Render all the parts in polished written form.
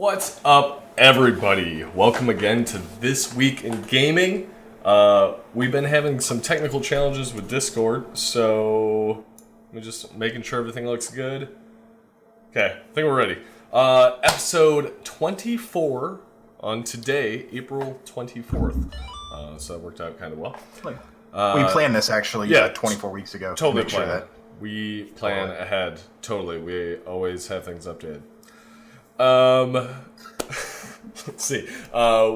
What's up, everybody? Welcome again to This Week in Gaming. We've been having some technical challenges with Discord, so we're just making sure everything looks good. Okay, I think we're ready. Episode 24 on today, April 24th. So that worked out kind of well. We planned this actually 24 weeks ago. Totally to make sure that we plan ahead. Totally. We always have things updated. Let's see.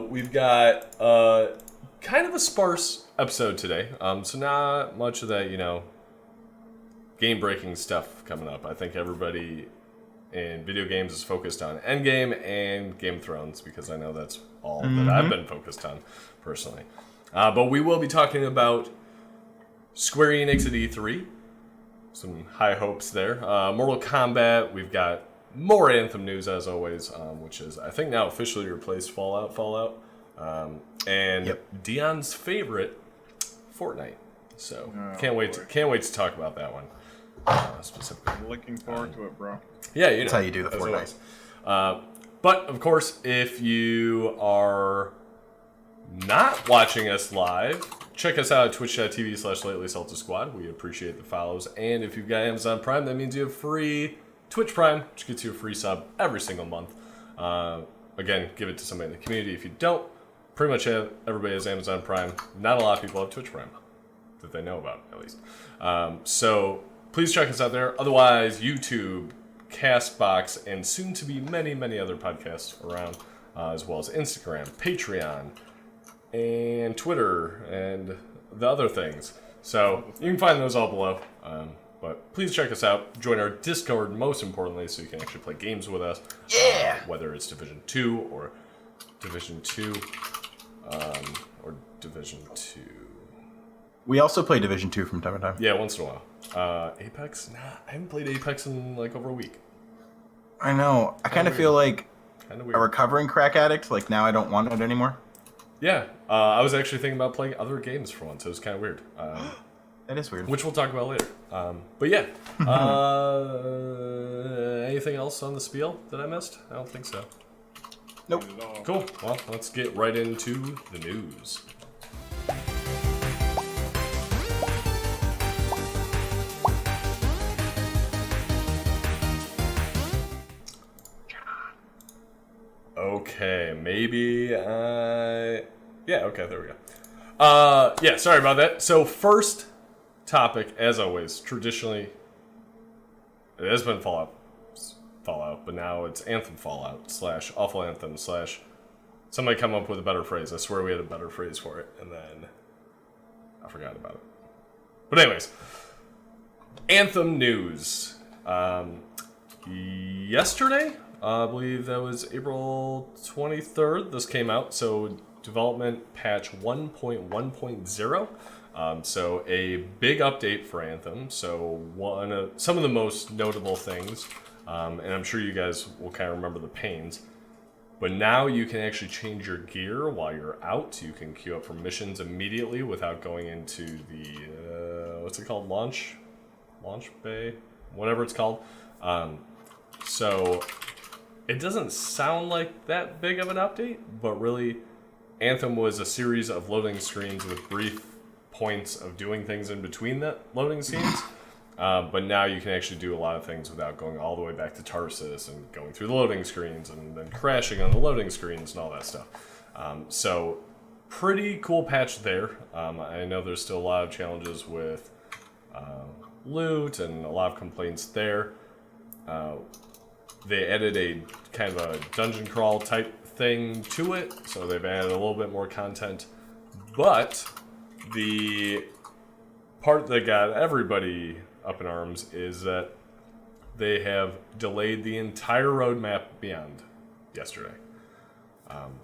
We've got kind of a sparse episode today. So not much of that, game-breaking stuff coming up. I think everybody in video games is focused on Endgame and Game of Thrones because I know that's all that I've been focused on personally. But we will be talking about Square Enix at E3. Some high hopes there. Mortal Kombat. We've got more Anthem news as always, which is I think now officially replaced Fallout. And Deion's favorite, Fortnite. So can't wait to talk about that one specifically. I'm looking forward to it, bro. Yeah, that's how you do the Fortnite. But of course, if you are not watching us live, check us out at twitch.tv/LatelySaltySquad. We appreciate the follows. And if you've got Amazon Prime, that means you have free Twitch Prime, which gets you a free sub every single month. Again, give it to somebody in the community. If you don't, pretty much everybody has Amazon Prime. Not a lot of people have Twitch Prime that they know about, at least. So please check us out there. Otherwise, YouTube, Castbox, and soon to be many, many other podcasts around, as well as Instagram, Patreon, and Twitter, and the other things. So you can find those all below. But please check us out. Join our Discord, most importantly, so you can actually play games with us. Yeah! Whether it's Division 2 or Division 2, or Division 2. We also play Division 2 from time to time. Yeah, once in a while. Apex? Nah, I haven't played Apex in like over a week. I know. I kind of feel like a recovering crack addict. Like now I don't want it anymore. Yeah, I was actually thinking about playing other games for once. It was kind of weird. That is weird. Which we'll talk about later. But yeah. Anything else on the spiel that I missed? I don't think so. Nope. Cool. Well, let's get right into the news. Okay, maybe yeah, okay, there we go. Yeah, sorry about that. So first topic, as always, traditionally, it has been Fallout, but now it's Anthem Fallout / Awful Anthem / somebody come up with a better phrase. I swear we had a better phrase for it, and then I forgot about it. But anyways, Anthem news. Yesterday, I believe that was April 23rd, this came out, so development patch 1.1.0. So a big update for Anthem. So some of the most notable things, and I'm sure you guys will kind of remember the pains, but now you can actually change your gear while you're out. You can queue up for missions immediately without going into the, what's it called, launch bay, whatever it's called. So it doesn't sound like that big of an update, but really Anthem was a series of loading screens with brief points of doing things in between the loading scenes. But now you can actually do a lot of things without going all the way back to Tarsus and going through the loading screens and then crashing on the loading screens and all that stuff. So pretty cool patch there. I know there's still a lot of challenges with loot and a lot of complaints there. They added a kind of a dungeon crawl type thing to it, so they've added a little bit more content. But the part that got everybody up in arms is that they have delayed the entire roadmap beyond yesterday.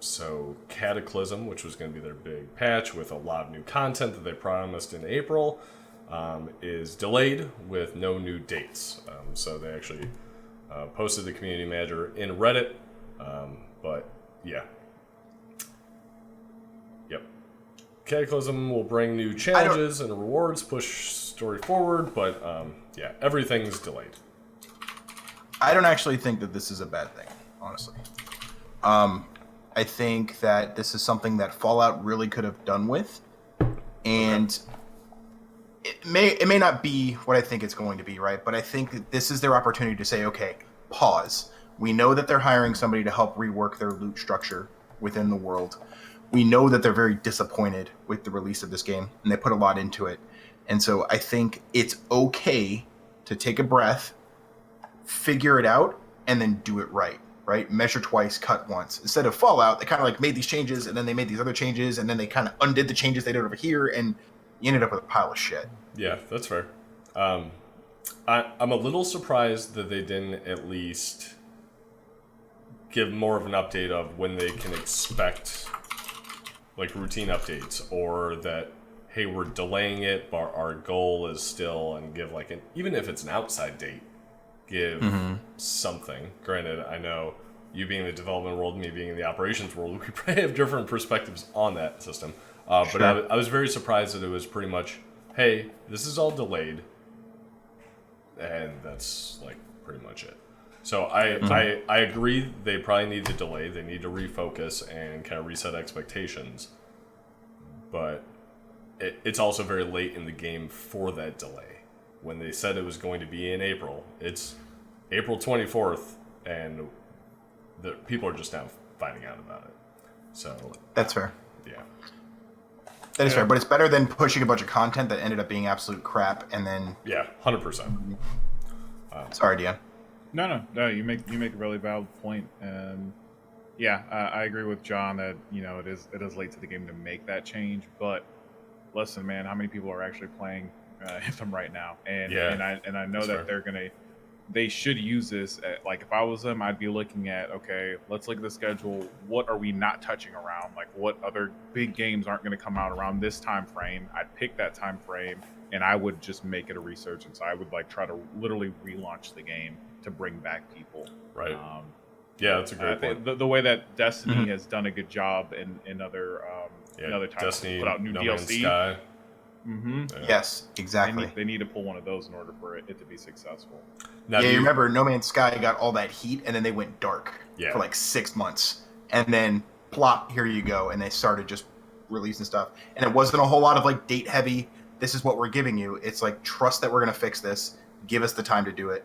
So Cataclysm, which was going to be their big patch with a lot of new content that they promised in April, is delayed with no new dates. So they actually posted the community manager in Reddit, but yeah. Yep. Cataclysm will bring new challenges and rewards, push story forward, but yeah, everything's delayed. I don't actually think that this is a bad thing, honestly. I think that this is something that Fallout really could have done with, and it may not be what I think it's going to be, right? But I think that this is their opportunity to say, okay, pause. We know that they're hiring somebody to help rework their loot structure within the world. We know that they're very disappointed with the release of this game, and they put a lot into it. And so I think it's okay to take a breath, figure it out, and then do it right. Right? Measure twice, cut once. Instead of Fallout, they kind of like made these changes, and then they made these other changes, and then they kind of undid the changes they did over here, and you ended up with a pile of shit. Yeah, that's fair. I'm a little surprised that they didn't at least give more of an update of when they can expect like routine updates, or that, hey, we're delaying it, but our goal is still, and give like even if it's an outside date, give something. Granted, I know you being in the development world, me being in the operations world, we probably have different perspectives on that system. But I was very surprised that it was pretty much, hey, this is all delayed, and that's like pretty much it. So I agree they probably need to delay. They need to refocus and kind of reset expectations. But it's also very late in the game for that delay. When they said it was going to be in April, it's April 24th, and the people are just now finding out about it. So that's fair. Yeah, that is fair. But it's better than pushing a bunch of content that ended up being absolute crap, and then 100%. Sorry, Deion. No. You make a really valid point, and I agree with John that it is late to the game to make that change. But listen, man, how many people are actually playing Anthem right now? And I know that they should use this like, if I was them, I'd be looking at, okay, let's look at the schedule. What are we not touching around? Like, what other big games aren't going to come out around this time frame? I'd pick that time frame, and I would just make it a resurgence. I would like try to literally relaunch the game to bring back people. Right. That's a great point. The way that Destiny has done a good job in other times, Destiny, put out new No DLC. Man's Sky. Yes, exactly. They need to pull one of those in order for it to be successful. Now, you remember No Man's Sky got all that heat, and then they went dark for like 6 months, and then plop, here you go, and they started just releasing stuff, and it wasn't a whole lot of like date heavy. This is what we're giving you. It's like, trust that we're gonna fix this. Give us the time to do it.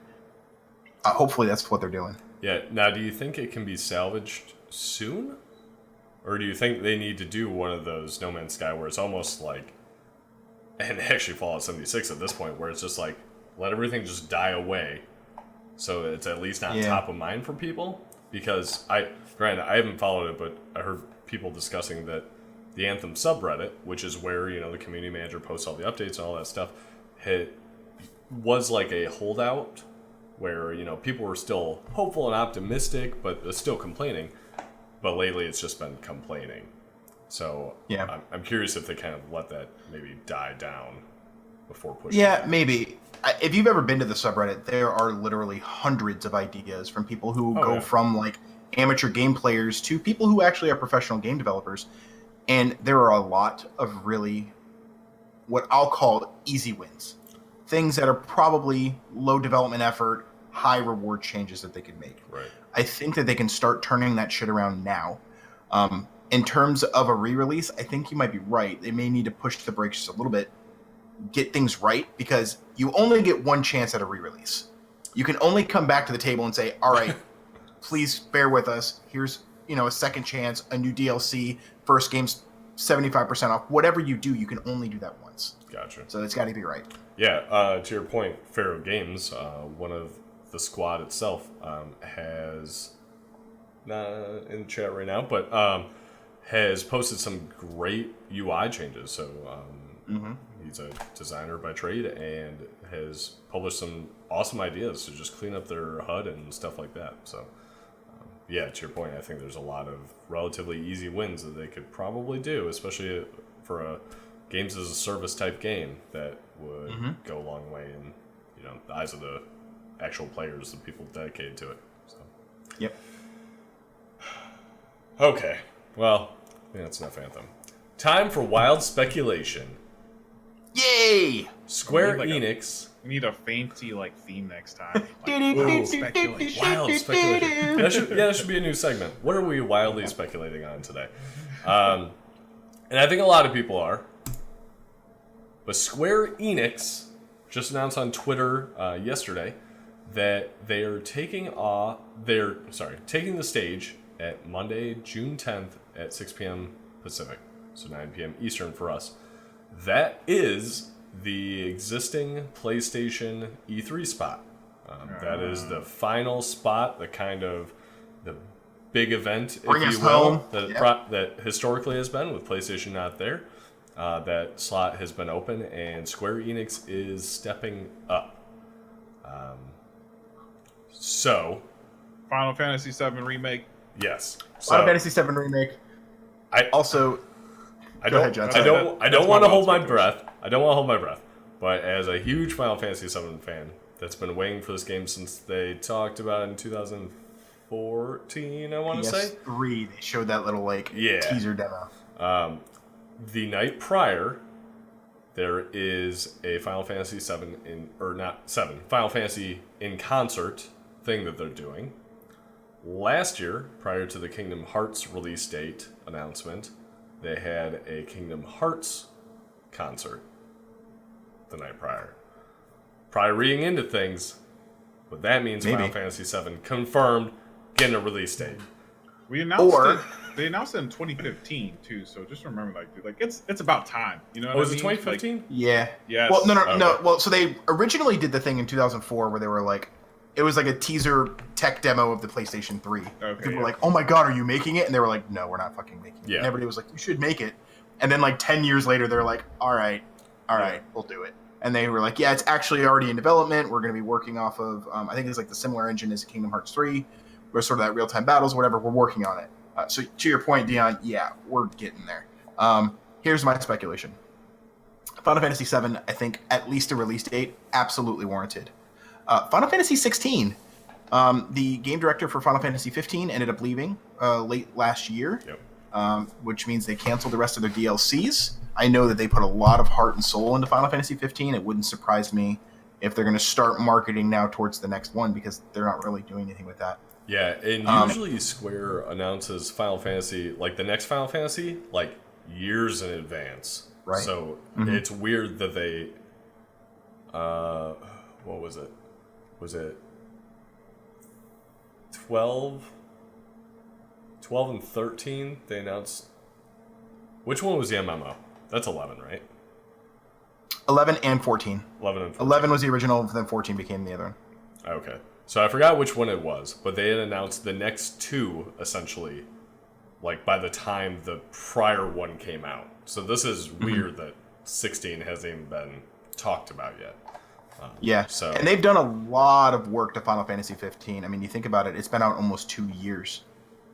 Hopefully, that's what they're doing. Yeah. Now, do you think it can be salvaged soon, or do you think they need to do one of those No Man's Sky where it's almost like, and actually Fallout 76 at this point, where it's just like, let everything just die away, so it's at least not top of mind for people? Because granted, I haven't followed it, but I heard people discussing that the Anthem subreddit, which is where the community manager posts all the updates and all that stuff, was like a holdout where people were still hopeful and optimistic, but still complaining. But lately, it's just been complaining. So I'm curious if they kind of let that maybe die down before pushing. Yeah, maybe. If you've ever been to the subreddit, there are literally hundreds of ideas from people who go from like amateur game players to people who actually are professional game developers. And there are a lot of really what I'll call easy wins. Things that are probably low development effort, high reward changes that they could make. Right. I think that they can start turning that shit around now. In terms of a re-release, I think you might be right. They may need to push the brakes just a little bit, get things right, because you only get one chance at a re-release. You can only come back to the table and say, all right, please bear with us. Here's a second chance, a new DLC, first game's 75% off. Whatever you do, you can only do that once. Gotcha. So it's got to be right. Yeah, to your point, Pharaoh Games, one of the squad itself, has, not in the chat right now, but has posted some great UI changes. So he's a designer by trade and has published some awesome ideas to just clean up their HUD and stuff like that. So to your point, I think there's a lot of relatively easy wins that they could probably do, especially for a games as a service type game that would go a long way in the eyes of the actual players, the people dedicated to it. So. Yep. Okay. Well, I think that's enough Anthem. Time for wild speculation. Yay! Hey! Square We need, Enix. We need a fancy theme next time. Ooh, Speculation. wild speculation. That should be a new segment. What are we wildly speculating on today? And I think a lot of people are. But Square Enix just announced on Twitter yesterday that they are taking the stage at Monday, June 10th at 6 p.m. Pacific, so 9 p.m. Eastern for us. That is the existing PlayStation E3 spot. That is the final spot, the big event, Bring if us you will, home. that historically has been with PlayStation not there. That slot has been open, and Square Enix is stepping up. So, Final Fantasy VII Remake. yes. Final Fantasy VII Remake. I don't want to hold my breath. I don't want to hold my breath. But as a huge Final Fantasy VII fan that's been waiting for this game since they talked about it in 2014, I want to say. PS3, they showed that little teaser demo. The night prior, there is a Final Fantasy Final Fantasy in concert thing that they're doing. Last year, prior to the Kingdom Hearts release date announcement, they had a Kingdom Hearts concert the night prior. Probably reading into things, but that means Maybe. Final Fantasy VII confirmed getting a release date. We announced it. They announced it in 2015 too, so just remember, it's about time. You know? Was it 2015? Yeah. Yes. Well, no. Okay. Well, so they originally did the thing in 2004 where they were it was like a teaser tech demo of the PlayStation 3. Okay, People were like, "Oh my god, are you making it?" And they were like, "No, we're not fucking making it." Yeah. And everybody was like, "You should make it." And then 10 years later, they're like, "All right, we'll do it." And they were like, "Yeah, it's actually already in development. We're going to be working off of, I think it's the similar engine as Kingdom Hearts 3, where sort of that real-time battles, whatever. We're working on it." So to your point, Deion, yeah, we're getting there. Here's my speculation. Final Fantasy VII, I think at least a release date, absolutely warranted. Final Fantasy 16, the game director for Final Fantasy 15 ended up leaving late last year, which means they canceled the rest of their DLCs. I know that they put a lot of heart and soul into Final Fantasy 15. It wouldn't surprise me if they're going to start marketing now towards the next one because they're not really doing anything with that. Yeah, and usually Square announces Final Fantasy, the next Final Fantasy, years in advance. Right. So it's weird that they, what was it? Was it 12 and 13? They announced, which one was the MMO? That's 11, right? 11 and 14. 11 and 14. 11 was the original, then 14 became the other one. Okay. So I forgot which one it was, but they had announced the next two, essentially, by the time the prior one came out. So this is weird that 16 hasn't even been talked about yet. And they've done a lot of work to Final Fantasy 15. I mean, you think about it, it's been out almost 2 years.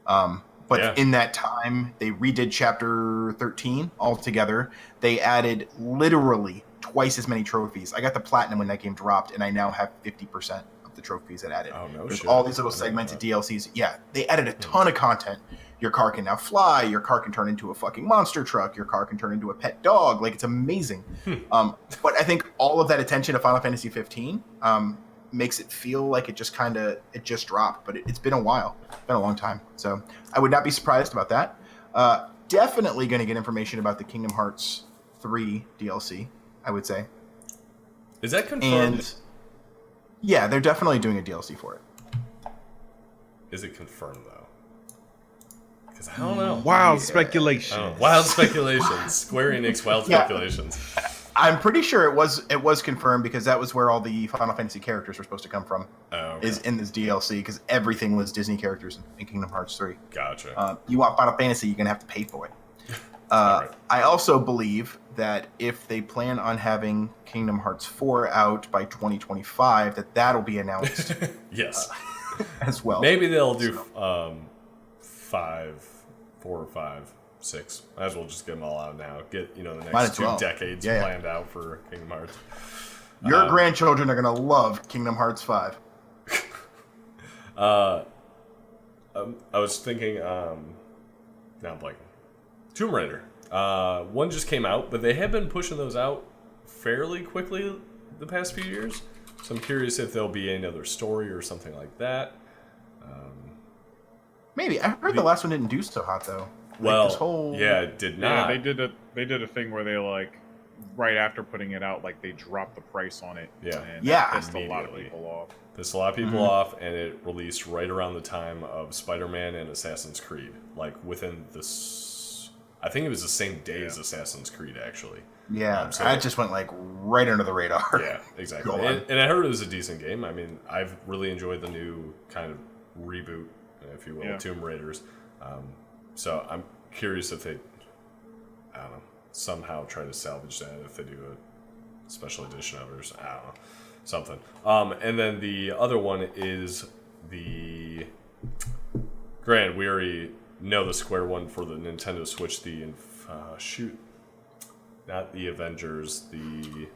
But in that time, they redid Chapter 13 altogether. They added literally twice as many trophies. I got the Platinum when that game dropped, and I now have 50% of the trophies it added. Oh, no There's shit. all these little segmented DLCs. Yeah, they added a ton of content. Your car can now fly. Your car can turn into a fucking monster truck. Your car can turn into a pet dog. It's amazing. But I think all of that attention to Final Fantasy 15 makes it feel like it just dropped. But it's been a while. It's been a long time. So I would not be surprised about that. Definitely going to get information about the Kingdom Hearts 3 DLC, I would say. Is that confirmed? And yeah, they're definitely doing a DLC for it. Is it confirmed, though? Because I don't know. Wild speculation. Wild speculations. Square Enix wild speculations. I'm pretty sure it was confirmed because that was where all the Final Fantasy characters were supposed to come from. Oh, okay. Is in this DLC because everything was Disney characters in Kingdom Hearts 3. Gotcha. You want Final Fantasy, you're gonna have to pay for it. Right. I also believe that if they plan on having Kingdom Hearts 4 out by 2025, that'll be announced. Yes. As well. Maybe they'll do 4 or 5, 6. Might as well just get them all out now. Get the next 2 decades planned out for Kingdom Hearts. Your grandchildren are gonna love Kingdom Hearts 5. I was thinking. Now I'm blanking. Tomb Raider. One just came out, but they have been pushing those out fairly quickly the past few years. So I'm curious if there'll be another story or something like that. Maybe. I heard the last one didn't do so hot though. Well, this whole... yeah, it did not. Yeah, they did a thing where they like right after putting it out, like they dropped the price on it. Yeah. And Yeah. that pissed a lot of people off. Pissed a lot of people off, and it released right around the time of Spider-Man and Assassin's Creed. Like within this, I think it was the same day as Assassin's Creed, actually. Yeah, So that just went like right under the radar. Yeah, exactly. Go on. And I heard it was a decent game. I mean, I've really enjoyed the new kind of reboot, if you will, Yeah. Tomb Raiders. So I'm curious if they, I don't know, somehow try to salvage that if they do a special edition of it. I don't know, something. And then the other one is the Grand. We already know the Square one for the Nintendo Switch. The shoot. Not the Avengers, the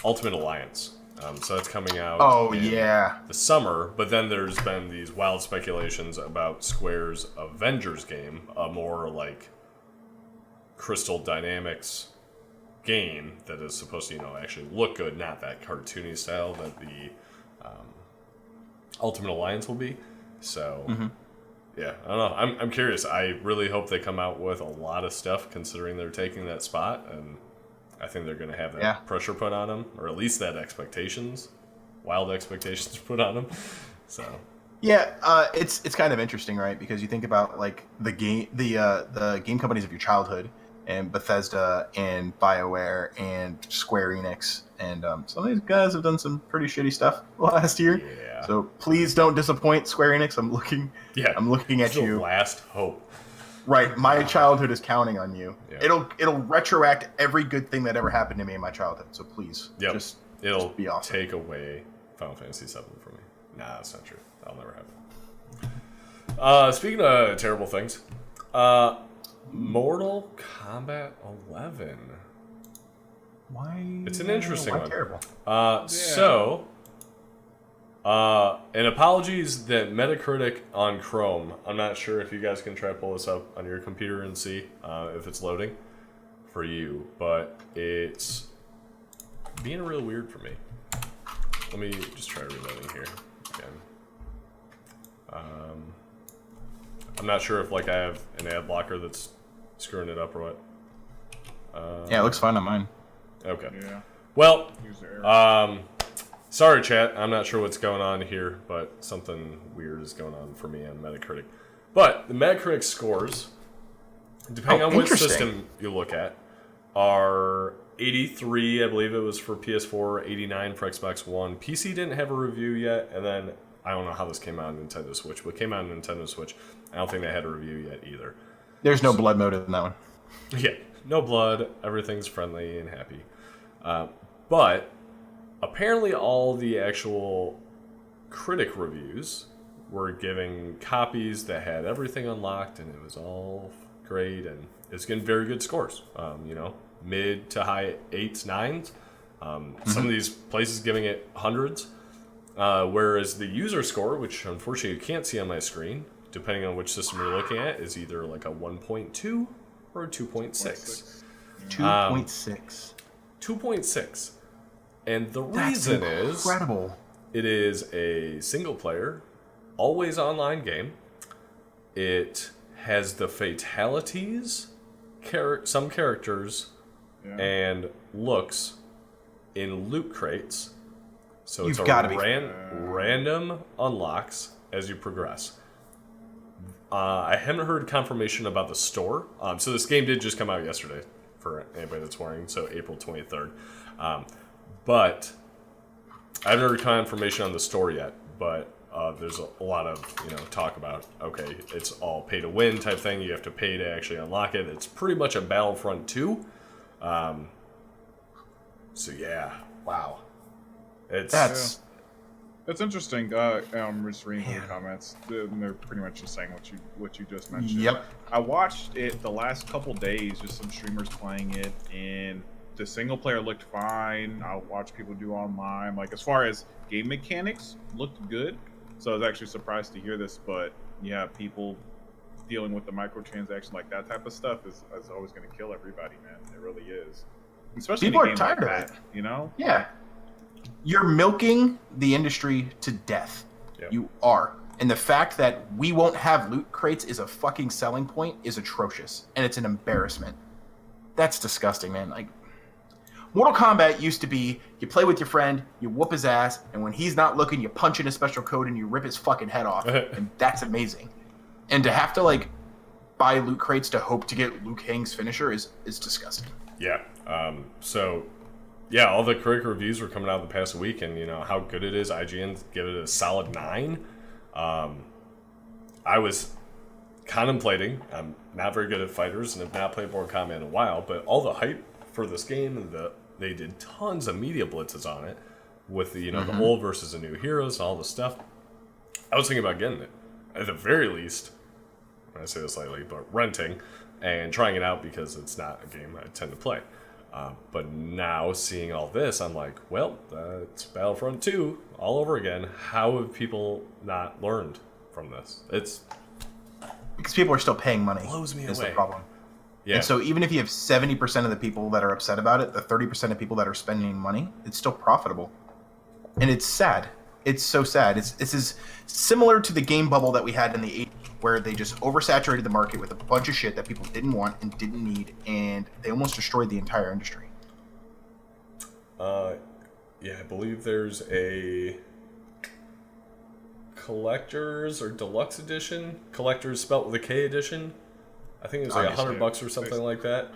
Ultimate Alliance. So that's coming out in the summer, but then there's been these wild speculations about Square's Avengers game, a more like Crystal Dynamics game that is supposed to, actually look good, not that cartoony style that the Ultimate Alliance will be. So, yeah, I don't know. I'm curious. I really hope they come out with a lot of stuff, considering they're taking that spot, and I think they're going to have that pressure put on them, or at least that wild expectations put on them. So, yeah, it's kind of interesting, right? Because you think about like the game companies of your childhood, and Bethesda and BioWare and Square Enix, and some of these guys have done some pretty shitty stuff last year. Yeah. So please don't disappoint, Square Enix. I'm looking at you. The last hope. Right, my childhood is counting on you. Yeah. It'll retroact every good thing that ever happened to me in my childhood. So please, it'll just be awesome. Take away Final Fantasy VII from me. Nah, that's not true. That'll never happen. Speaking of terrible things, Mortal Kombat 11. Why? It's an interesting one. Terrible. So, and apologies that Metacritic on Chrome. I'm not sure if you guys can try to pull this up on your computer and see if it's loading for you, but it's being real weird for me. Let me just try reloading here again. I'm not sure if I have an ad blocker that's screwing it up or what. Yeah, it looks fine on mine. Okay. Yeah. Well, User error. sorry, chat. I'm not sure what's going on here, but something weird is going on for me on Metacritic. But the Metacritic scores, depending on which system you look at, are 83, I believe it was for PS4, 89 for Xbox One. PC didn't have a review yet, and then I don't know how this came out on Nintendo Switch, but it came out on Nintendo Switch. I don't think they had a review yet either. There's no blood mode in that one. Yeah, no blood. Everything's friendly and happy. But apparently all the actual critic reviews were giving copies that had everything unlocked, and it was all great, and it's getting very good scores. Mid to high 8s, 9s. Some of these places giving it hundreds. Whereas the user score, which unfortunately you can't see on my screen, depending on which system you're looking at, is either like a 1.2 or a 2.6. 2.6. 2.6. And the reason is incredible. It is a single player, always online game. It has the fatalities, some characters, and looks in loot crates. So it's random unlocks as you progress. I haven't heard confirmation about the store. So this game did just come out yesterday for anybody that's wondering, so April 23rd. But I haven't heard confirmation on the store yet, but there's a lot of talk about, okay, it's all pay to win type thing. You have to pay to actually unlock it. It's pretty much a Battlefront 2. So yeah, wow. That's interesting. I'm just reading through the comments. They're pretty much just saying what you just mentioned. Yep. I watched it the last couple days, just some streamers playing it, and the single player looked fine. I watched people do online. Like, as far as game mechanics, looked good. So I was actually surprised to hear this, but yeah, people dealing with the microtransaction, like that type of stuff is always going to kill everybody, man. It really is. Especially People in a are game tired like of that, it. you know? Yeah. You're milking the industry to death. Yep. You are. And the fact that we won't have loot crates is a fucking selling point is atrocious. And it's an embarrassment. That's disgusting, man. Like, Mortal Kombat used to be, you play with your friend, you whoop his ass, and when he's not looking, you punch in a special code and you rip his fucking head off. And that's amazing. And to have to, like, buy loot crates to hope to get Liu Kang's finisher is disgusting. Yeah. So, yeah, all the critic reviews were coming out the past week, and, you know, how good it is. IGN give it a solid 9. I was contemplating, I'm not very good at fighters and have not played Mortal Kombat in a while, but all the hype for this game, and they did tons of media blitzes on it with the, you know, the old versus the new heroes and all the stuff. I was thinking about getting it. At the very least, I say this lightly, but renting and trying it out because it's not a game I tend to play. But now seeing all this, I'm like, well, it's Battlefront 2 all over again. How have people not learned from this? It's Because people are still paying money. Blows me is away. the problem. Yeah. And so even if you have 70% of the people that are upset about it, the 30% of people that are spending money, it's still profitable. And it's sad. It's so sad. It's as similar to the game bubble that we had in the 80s, where they just oversaturated the market with a bunch of shit that people didn't want and didn't need, and they almost destroyed the entire industry. Yeah, I believe there's a collector's or deluxe edition. Collector's spelt with a K edition. I think it was like $100 or something like that.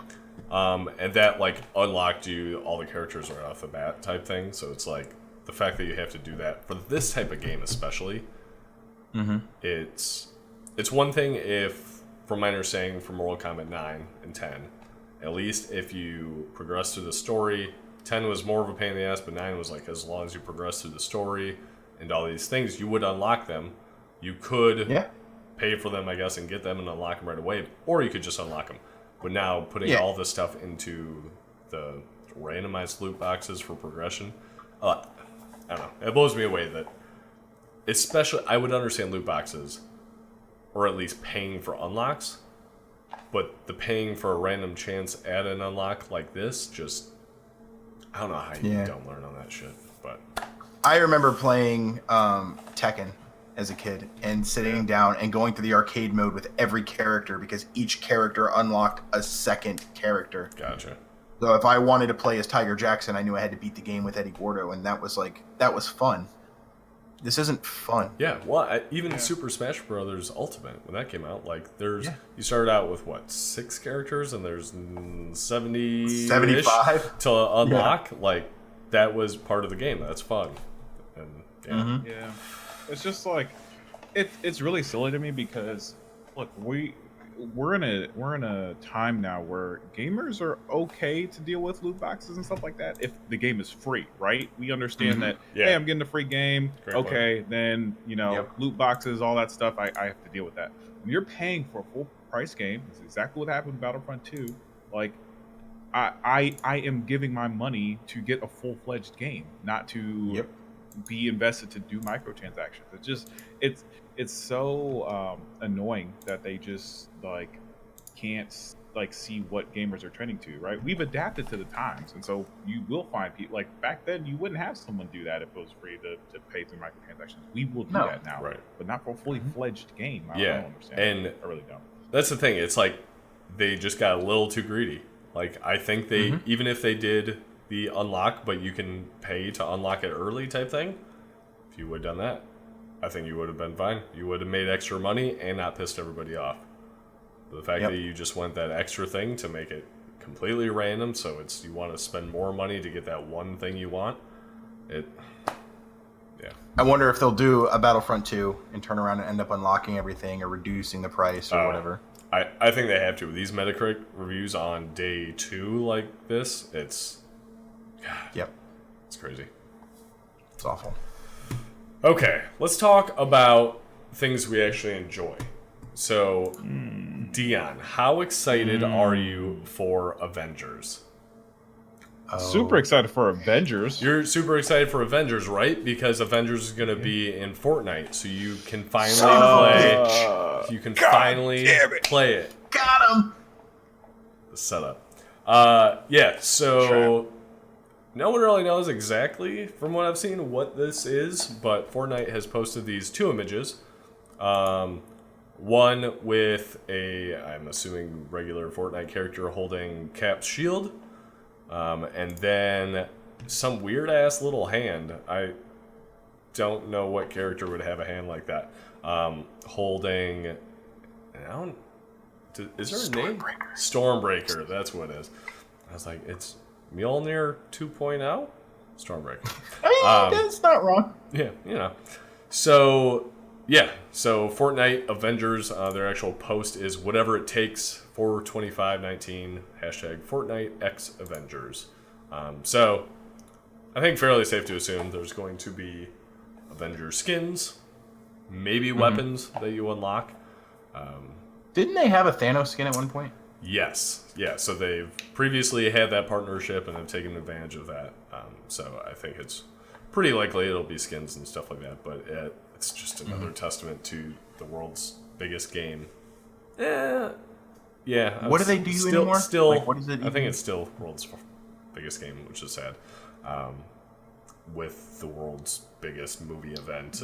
And that like unlocked you all the characters right off the bat type thing. So it's like the fact that you have to do that for this type of game especially. It's one thing if, from my understanding, for Mortal Kombat 9 and 10, at least if you progress through the story, 10 was more of a pain in the ass, but 9 was like, as long as you progress through the story and all these things, you would unlock them. You could pay for them, I guess, and get them and unlock them right away, or you could just unlock them. But now, putting all this stuff into the randomized loot boxes for progression, I don't know. It blows me away that, especially, I would understand loot boxes, or at least paying for unlocks, but the paying for a random chance at an unlock like this, just, I don't know how you don't learn on that shit. But I remember playing Tekken as a kid and sitting down and going through the arcade mode with every character because each character unlocked a second character. Gotcha. So if I wanted to play as Tiger Jackson, I knew I had to beat the game with Eddie Gordo, and that was fun. This isn't fun. Yeah, well, even Super Smash Brothers Ultimate, when that came out, like, you started out with, 6 characters, and there's 75 to unlock? Yeah. Like, that was part of the game. That's fun. And, yeah. It's just, like, it's really silly to me because, look, we're in a time now where gamers are okay to deal with loot boxes and stuff like that if the game is free, right? We understand that, hey, I'm getting a free game. Great okay, point. Then, loot boxes, all that stuff, I have to deal with that. When you're paying for a full price game, it's exactly what happened with Battlefront 2. Like, I am giving my money to get a full-fledged game, not to be invested to do microtransactions. It's so annoying that they just like can't like see what gamers are trending to, right? We've adapted to the times, and so you will find people like back then you wouldn't have someone do that if it was free to pay through microtransactions. We will do that now, right? But not for a fully fledged game. I don't understand. And I really don't. That's the thing. It's like they just got a little too greedy. Like I think they even if they did the unlock, but you can pay to unlock it early type thing. If you would have done that, I think you would have been fine. You would have made extra money and not pissed everybody off. But the fact that you just went that extra thing to make it completely random, so you want to spend more money to get that one thing you want, I wonder if they'll do a Battlefront 2 and turn around and end up unlocking everything or reducing the price or whatever. I think they have to. With these Metacritic reviews on day 2 like this, it's crazy. It's awful. Okay, let's talk about things we actually enjoy. So, Deion, how excited are you for Avengers? Super excited for Avengers. You're super excited for Avengers, right? Because Avengers is going to be in Fortnite, so you can finally play. You can finally play it. Got him. The setup. Yeah, so no one really knows exactly, from what I've seen, what this is, but Fortnite has posted these two images. One with I'm assuming, regular Fortnite character holding Cap's shield, and then some weird-ass little hand. I don't know what character would have a hand like that. Holding... is there a name? Stormbreaker, that's what it is. I was like, it's Mjolnir 2.0? Stormbreaker. I mean, that's not wrong. Yeah, you know. So, yeah. So, Fortnite Avengers, their actual post is whatever it takes for 2519, hashtag Fortnite X Avengers. So, I think fairly safe to assume there's going to be Avenger skins, maybe weapons that you unlock. Didn't they have a Thanos skin at one point? Yes. Yeah, so they've previously had that partnership and have taken advantage of that. So I think it's pretty likely it'll be skins and stuff like that, but it's just another testament to the world's biggest game. Yeah. What do they do anymore? Like, what is it? I think it's still world's biggest game, which is sad. With the world's biggest movie event.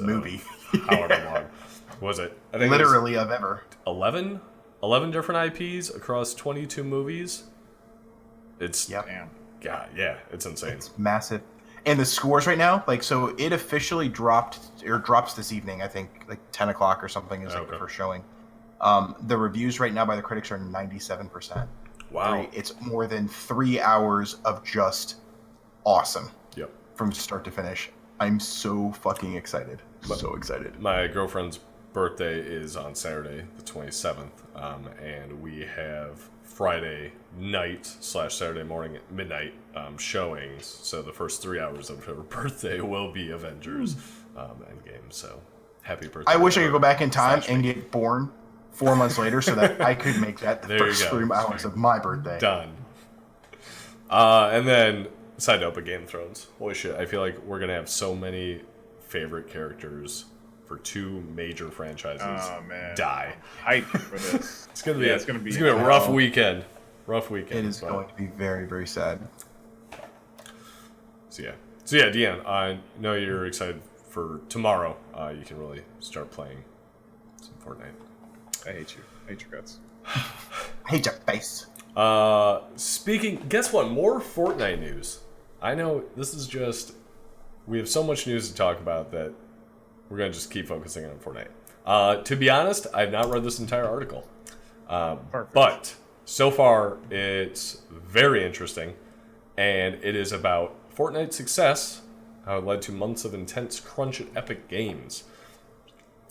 However long was it? I think literally of ever. 11 different IPs across 22 movies. It's Damn. God, yeah, it's insane. It's massive. And the scores right now, like, so it officially drops this evening, I think, like 10 o'clock or something is like the first showing. The reviews right now by the critics are 97%. Wow. It's more than 3 hours of just awesome. Yep. From start to finish. I'm so fucking excited. So excited. My girlfriend's birthday is on Saturday, the 27th, and we have Friday night / Saturday morning at midnight showings. So the first 3 hours of her birthday will be Avengers Endgame. So happy birthday! I wish I could go back in time and get born 4 months later so that I could make that the first 3 hours of my birthday. Done. And then side note, but Game of Thrones. Holy shit! I feel like we're gonna have so many favorite characters for two major franchises die. Hype for this. It's gonna be a rough weekend. Rough weekend. It is going to be very, very sad. So yeah, Deion, I know you're excited for tomorrow. You can really start playing some Fortnite. I hate you. I hate your guts. I hate your face. Guess what? More Fortnite news. I know this is just... We have so much news to talk about that we're going to just keep focusing on Fortnite. To be honest, I've not read this entire article. But so far, it's very interesting. And it is about Fortnite's success, how it led to months of intense crunch at Epic Games.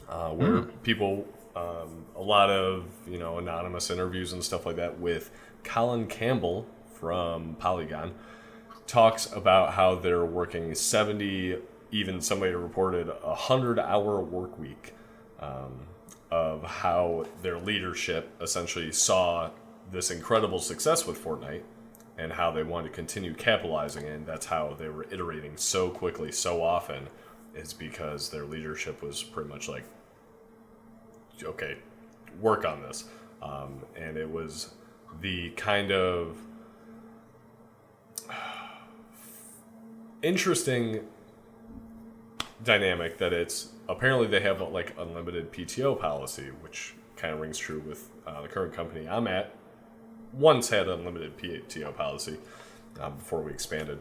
Where people... a lot of, anonymous interviews and stuff like that with Colin Campbell from Polygon talks about how they're working 70, even somebody reported 100-hour work week, of how their leadership essentially saw this incredible success with Fortnite and how they wanted to continue capitalizing it. And that's how they were iterating so quickly, so often, is because their leadership was pretty much like, okay, work on this. And it was the kind of interesting dynamic that it's apparently they have like unlimited PTO policy, which kind of rings true with the current company I'm at. Once had unlimited PTO policy before we expanded.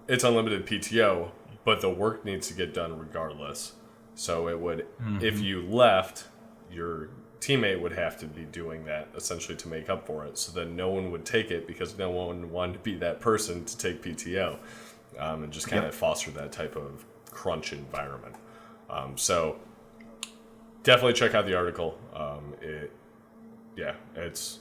It's unlimited PTO, but the work needs to get done regardless. So it would, if you left, your teammate would have to be doing that essentially to make up for it. So that no one would take it because no one wanted to be that person to take PTO, and just kind of foster that type of crunch environment. So definitely check out the article. It's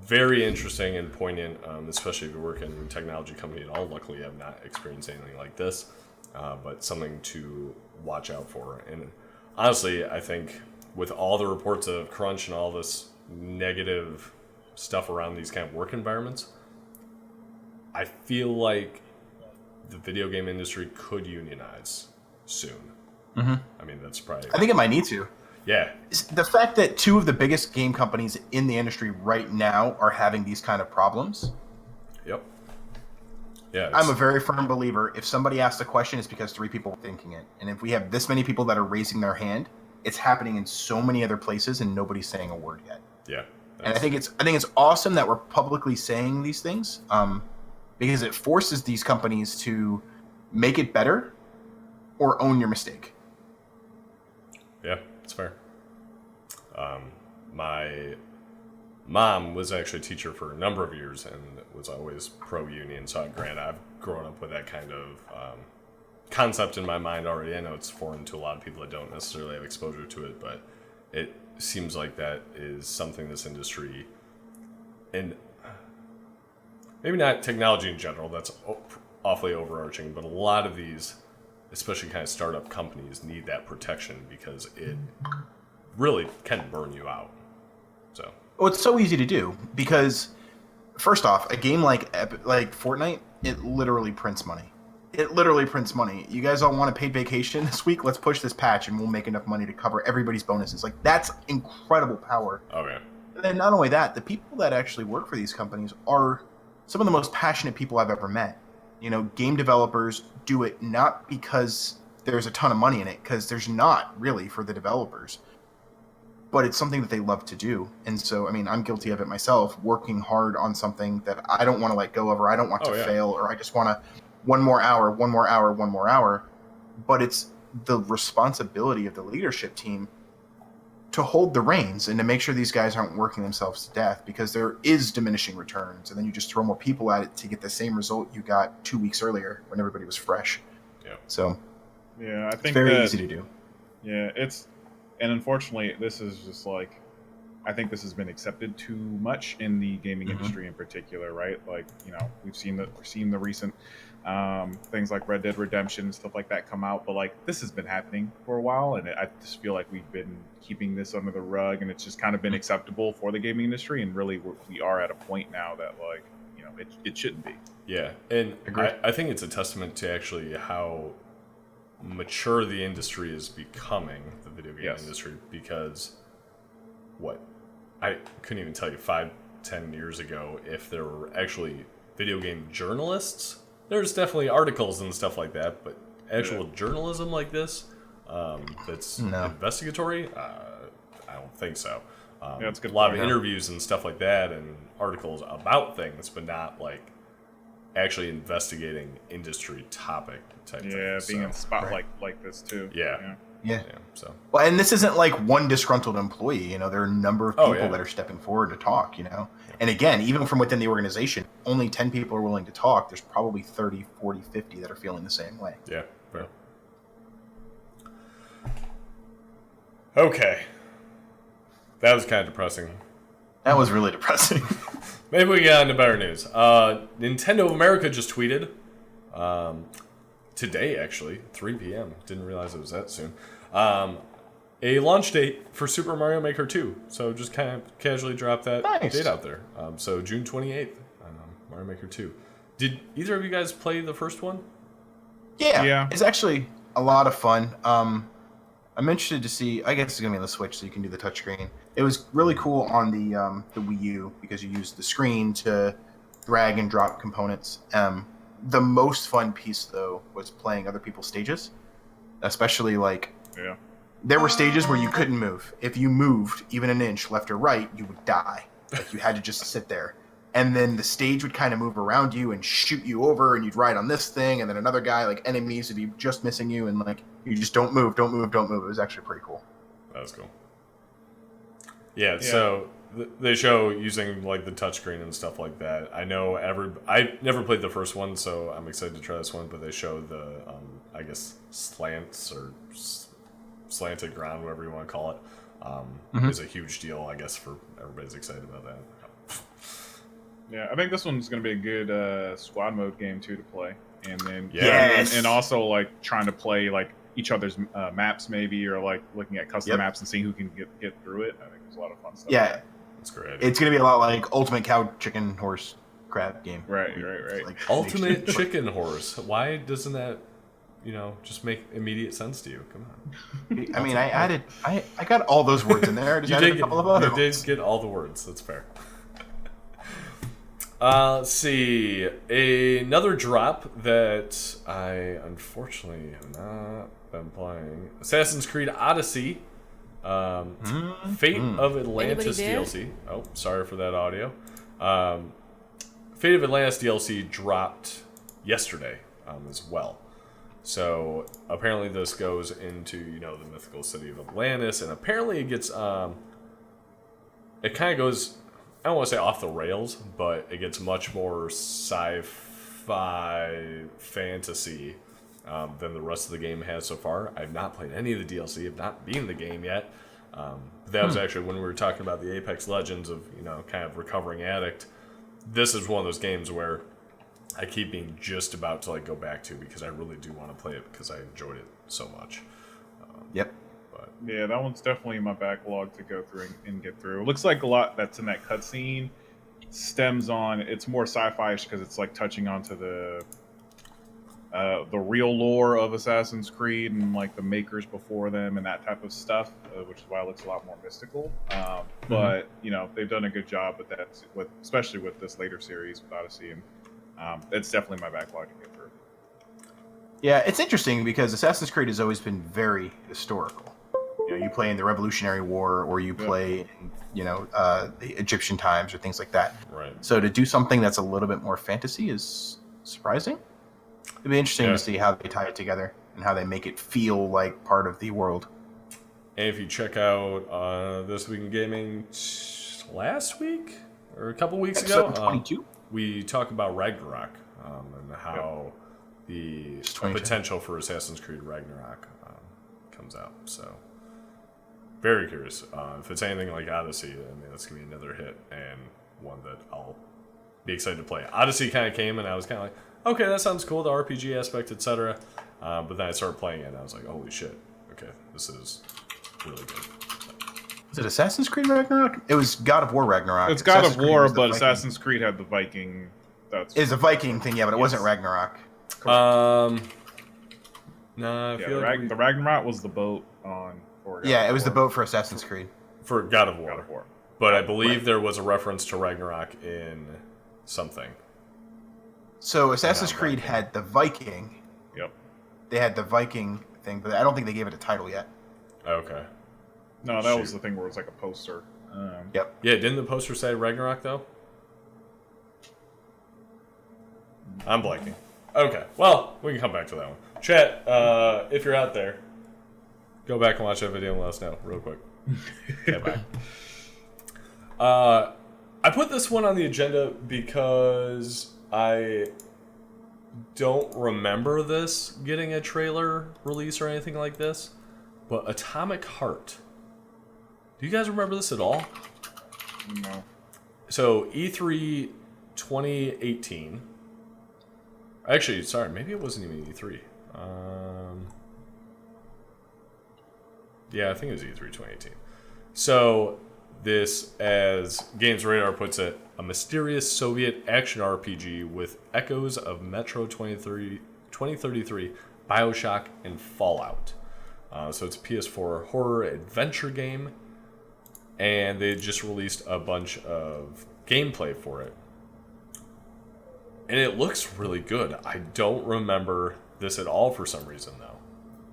very interesting and poignant, especially if you work in a technology company at all. Luckily, I've not experienced anything like this, but something to watch out for. And honestly, I think with all the reports of crunch and all this negative stuff around these kind of work environments, I feel like the video game industry could unionize soon. I mean, that's probably... I think it might need to. Yeah. The fact that two of the biggest game companies in the industry right now are having these kind of problems. Yep. Yeah. I'm a very firm believer. If somebody asks a question, it's because 3 people are thinking it. And if we have this many people that are raising their hand, it's happening in so many other places and nobody's saying a word yet. Yeah. And I think it's awesome that we're publicly saying these things, because it forces these companies to make it better or own your mistake. Yeah, it's fair. My mom was actually a teacher for a number of years and was always pro-union. So, granted, I've grown up with that kind of concept in my mind already. I know it's foreign to a lot of people that don't necessarily have exposure to it, but it seems like that is something this industry, and maybe not technology in general, that's awfully overarching, but a lot of these, especially kind of startup companies, need that protection because it really can burn you out. So, well, it's so easy to do because, first off, a game like Fortnite, it literally prints money. It literally prints money. You guys all want a paid vacation this week? Let's push this patch and we'll make enough money to cover everybody's bonuses. Like, that's incredible power. okay. And then not only that, the people that actually work for these companies are some of the most passionate people I've ever met. You know, game developers do it not because there's a ton of money in it, because there's not really for the developers. But it's something that they love to do. And so, I mean, I'm guilty of it myself, working hard on something that I don't want to let go of, or I don't want to fail, or I just want to one more hour. But it's the responsibility of the leadership team to hold the reins and to make sure these guys aren't working themselves to death, because there is diminishing returns. And then you just throw more people at it to get the same result you got 2 weeks earlier when everybody was fresh. Yeah. So, yeah, I think it's very easy to do. Yeah, and unfortunately, this is just like, I think this has been accepted too much in the gaming industry in particular, right? Like, you know, we're seeing the recent things like Red Dead Redemption and stuff like that come out, but like this has been happening for a while, and I just feel like we've been keeping this under the rug, and it's just kind of been acceptable for the gaming industry, and really we are at a point now that, like, you know, it shouldn't be. Yeah, and I think it's a testament to actually how mature the industry is becoming, the video game industry, because I couldn't even tell you 5-10 years ago if there were actually video game journalists. There's definitely articles and stuff like that, but actual journalism like this, that's investigatory, I don't think so. It's good. A lot of interviews and stuff like that, and articles about things, but not like actually investigating industry topic type things. Yeah, being in the spotlight like this too. Yeah. So, well, and this isn't like one disgruntled employee. You know, there are a number of people that are stepping forward to talk. You know, and again, even from within the organization, only 10 people are willing to talk. There's probably 30, 40, 50 that are feeling the same way. Yeah. Fair. Okay, that was kind of depressing. That was really depressing. Maybe we get on to better news. Nintendo of America just tweeted today, actually, 3 p.m. Didn't realize it was that soon. A launch date for Super Mario Maker 2. So just kind of casually drop that date out there. So June 28th, Mario Maker 2. Did either of you guys play the first one? Yeah. It's actually a lot of fun. I'm interested to see. I guess it's gonna be on the Switch, so you can do the touchscreen. It was really cool on the Wii U because you used the screen to drag and drop components. The most fun piece, though, was playing other people's stages, especially there were stages where you couldn't move. If you moved even an inch left or right, you would die. Like, you had to just sit there. And then the stage would kind of move around you and shoot you over, and you'd ride on this thing, and then another guy, like enemies, would be just missing you, and like you just don't move. It was actually pretty cool. That was cool. Yeah. So they show using like the touchscreen and stuff like that. I know I never played the first one, so I'm excited to try this one. But they show the I guess slants or slanted ground, whatever you want to call it, is a huge deal. I guess for everybody's excited about that. Yeah, I think this one's going to be a good squad mode game too to play, and then and also like trying to play like each other's maps maybe, or like looking at custom maps and seeing who can get through it. I think there's a lot of fun stuff. Yeah, that's great. It's going to be a lot like Ultimate Cow, Chicken, Horse, Crab game. Right. Like Ultimate Chicken Horse. Why doesn't that just make immediate sense to you. Come on. I mean, I got all those words in there. I just added a couple of other You did ones. get all the words. That's fair. Let's see. Another drop that I unfortunately have not been playing. Assassin's Creed Odyssey. Fate of Atlantis DLC. Oh, sorry for that audio. Fate of Atlantis DLC dropped yesterday as well. So apparently this goes into the mythical city of Atlantis, and apparently it gets it kind of goes, I don't want to say off the rails, but it gets much more sci-fi fantasy than the rest of the game has so far. I've not played any of the DLC. I've not beaten the game yet. That was actually when we were talking about the Apex Legends of kind of recovering addict. This is one of those games where I keep being just about to go back to, because I really do want to play it because I enjoyed it so much. Yep. But Yeah, that one's definitely in my backlog to go through and get through. It looks like a lot that's in that cutscene stems on. It's more sci-fi-ish because it's touching onto the real lore of Assassin's Creed and the makers before them and that type of stuff, which is why it looks a lot more mystical. But they've done a good job with that, especially with this later series with Odyssey, and it's definitely my backlog to get through. Yeah, it's interesting because Assassin's Creed has always been very historical. You play in the Revolutionary War, or you play in, the Egyptian times or things like that. right. So to do something that's a little bit more fantasy is surprising. It'd be interesting to see how they tie it together and how they make it feel like part of the world. And if you check out This Week in Gaming last week or a couple weeks Episode ago, 22? we talk about Ragnarok and how the It's 22. potential for Assassin's Creed Ragnarok comes out. So very curious. If it's anything like Odyssey, I mean, that's going to be another hit and one that I'll be excited to play. Odyssey kind of came and I was kind of like, okay, that sounds cool, the RPG aspect, etc. But then I started playing it and I was like, holy shit, okay, this is really good. Is it Assassin's Creed Ragnarok? It was God of War Ragnarok. It's God Assassin's of Creed War, was the but Viking. Assassin's Creed had the Viking. It's a Viking thing, yeah, but it wasn't Ragnarok. Nah, I Yeah, feel the Ragnarok was the boat on. For God Yeah, of it was the War. boat for Assassin's Creed. for God of War. God of War. But I believe there was a reference to Ragnarok in something. So Assassin's Not Creed Viking. had the Viking. Yep. They had the Viking thing, but I don't think they gave it a title yet. Okay. No, that was Shoot. the thing where it was like a poster. Yep. Yeah, didn't the poster say Ragnarok, though? I'm blanking. Okay, well, we can come back to that one. Chat, if you're out there, go back and watch that video and let us know real quick. Get back. I put this one on the agenda because I don't remember this getting a trailer release or anything like this, but Atomic Heart. Do you guys remember this at all? No. So E3 2018. Actually, sorry, maybe it wasn't even E3. Yeah, I think it was E3 2018. So this, as Games Radar puts it, a mysterious Soviet action RPG with echoes of Metro 2033, BioShock, and Fallout. So it's a PS4 horror adventure game, and they just released a bunch of gameplay for it. And it looks really good. I don't remember this at all for some reason, though.